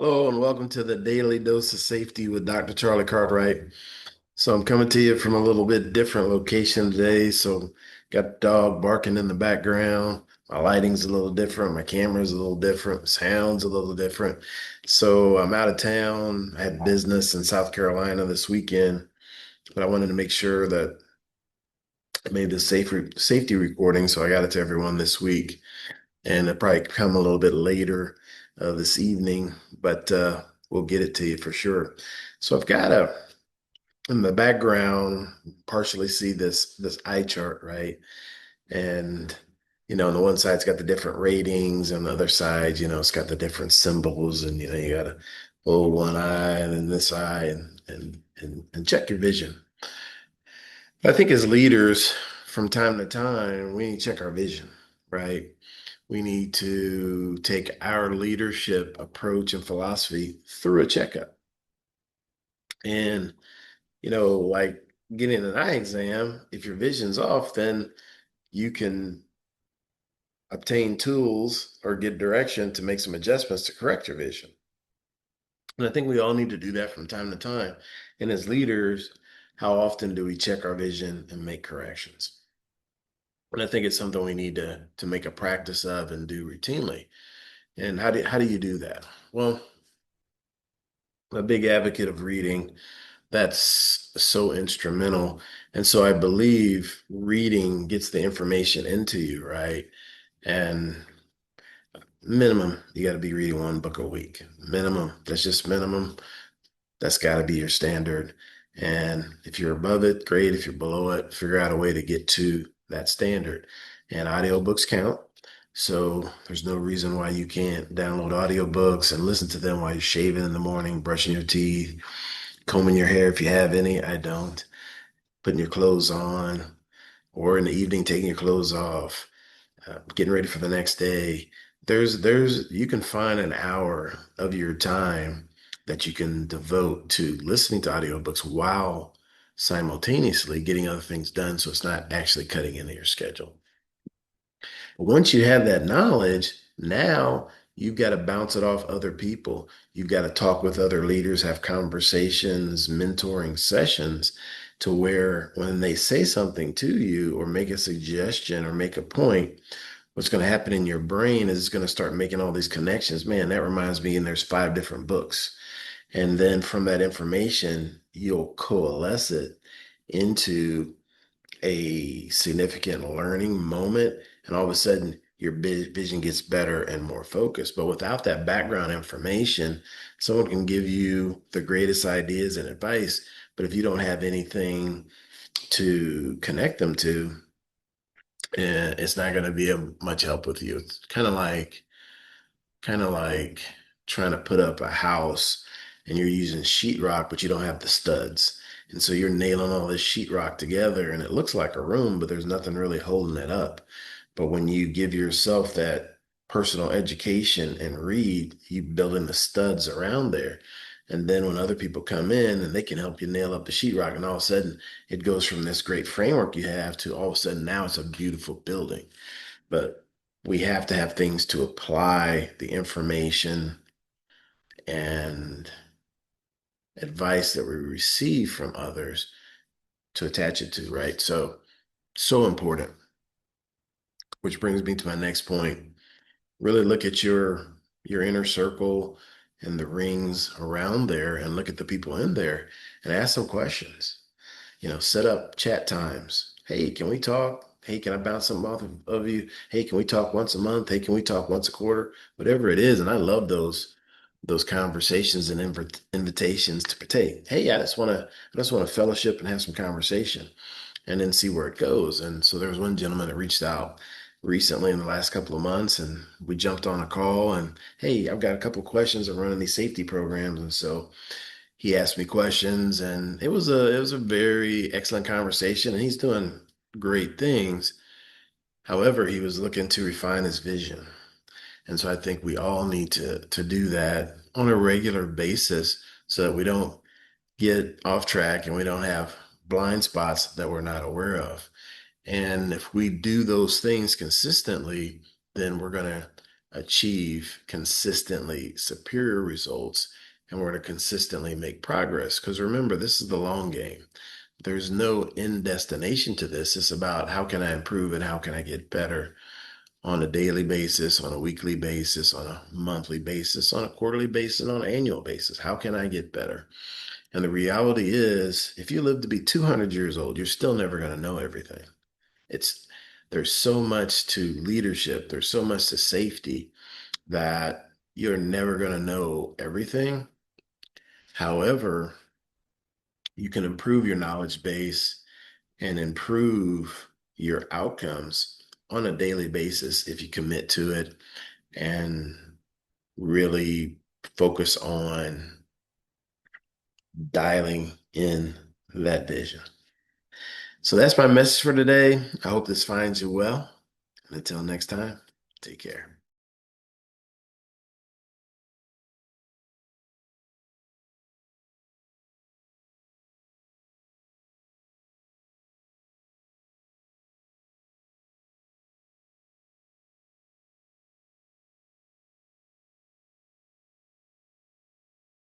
Hello and welcome to the Daily Dose of Safety with Dr. Charlie Cartwright. So I'm coming to you from a little bit different location today. So got the dog barking in the background. My lighting's a little different. My camera's a little different. Sound's a little different. So I'm out of town. I had business in South Carolina this weekend, but I wanted to make sure that I made the safety recording. So I got it to everyone this week, and it'll probably come a little bit later this evening, but we'll get it to you for sure. So I've got in the background, partially see this eye chart, right? And on the one side, it's got the different ratings, and the other side, it's got the different symbols, and you got to hold one eye and then this eye, and check your vision. I think as leaders, from time to time, we need to check our vision, right? We need to take our leadership approach and philosophy through a checkup. And, like getting an eye exam, if your vision's off, then you can obtain tools or get direction to make some adjustments to correct your vision. And I think we all need to do that from time to time. And as leaders, how often do we check our vision and make corrections? And I think it's something we need to make a practice of and do routinely. And how do you do that? Well, I'm a big advocate of reading. That's so instrumental. And so I believe reading gets the information into you, right? And minimum, you got to be reading one book a week. Minimum. That's just minimum. That's got to be your standard. And if you're above it, great. If you're below it, figure out a way to get to that standard. And audiobooks count. So there's no reason why you can't download audiobooks and listen to them while you're shaving in the morning, brushing your teeth, combing your hair if you have any. I don't. Putting your clothes on, or in the evening, taking your clothes off, getting ready for the next day. You can find an hour of your time that you can devote to listening to audiobooks while simultaneously getting other things done. So it's not actually cutting into your schedule. Once you have that knowledge, now you've got to bounce it off other people. You've got to talk with other leaders, have conversations, mentoring sessions to where when they say something to you or make a suggestion or make a point, what's going to happen in your brain is it's going to start making all these connections. Man, that reminds me, and there's 5 different books. And then from that information, you'll coalesce it into a significant learning moment, and all of a sudden your vision gets better and more focused. But without that background information, someone can give you the greatest ideas and advice, but if you don't have anything to connect them to, it's not going to be of much help with you. It's kind of like trying to put up a house and you're using sheetrock, but you don't have the studs. And so you're nailing all this sheetrock together and it looks like a room, but there's nothing really holding it up. But when you give yourself that personal education and read, you build in the studs around there. And then when other people come in and they can help you nail up the sheetrock, and all of a sudden it goes from this great framework you have to all of a sudden now it's a beautiful building. But we have to have things to apply the information and advice that we receive from others to attach it to, right? So important. Which brings me to my next point. Really look at your inner circle and the rings around there and look at the people in there and ask some questions. Set up chat times. Hey, can we talk? Hey, can I bounce something off of you? Hey, can we talk once a month? Hey, can we talk once a quarter? Whatever it is. And I love those conversations and invitations to partake. Hey, I just want to fellowship and have some conversation and then see where it goes. And so there was one gentleman that reached out recently in the last couple of months, and we jumped on a call and hey, I've got a couple of questions. I'm running these safety programs. And so he asked me questions and it was a very excellent conversation and he's doing great things. However, he was looking to refine his vision. And so I think we all need to do that on a regular basis so that we don't get off track and we don't have blind spots that we're not aware of. And if we do those things consistently, then we're going to achieve consistently superior results and we're to consistently make progress. Because remember, this is the long game. There's no end destination to this. It's about how can I improve and how can I get better on a daily basis, on a weekly basis, on a monthly basis, on a quarterly basis, on an annual basis. How can I get better? And the reality is, if you live to be 200 years old, you're still never going to know everything. It's there's so much to leadership, there's so much to safety that you're never going to know everything. However, you can improve your knowledge base and improve your outcomes on a daily basis if you commit to it and really focus on dialing in that vision. So that's my message for today. I hope this finds you well. And until next time, take care.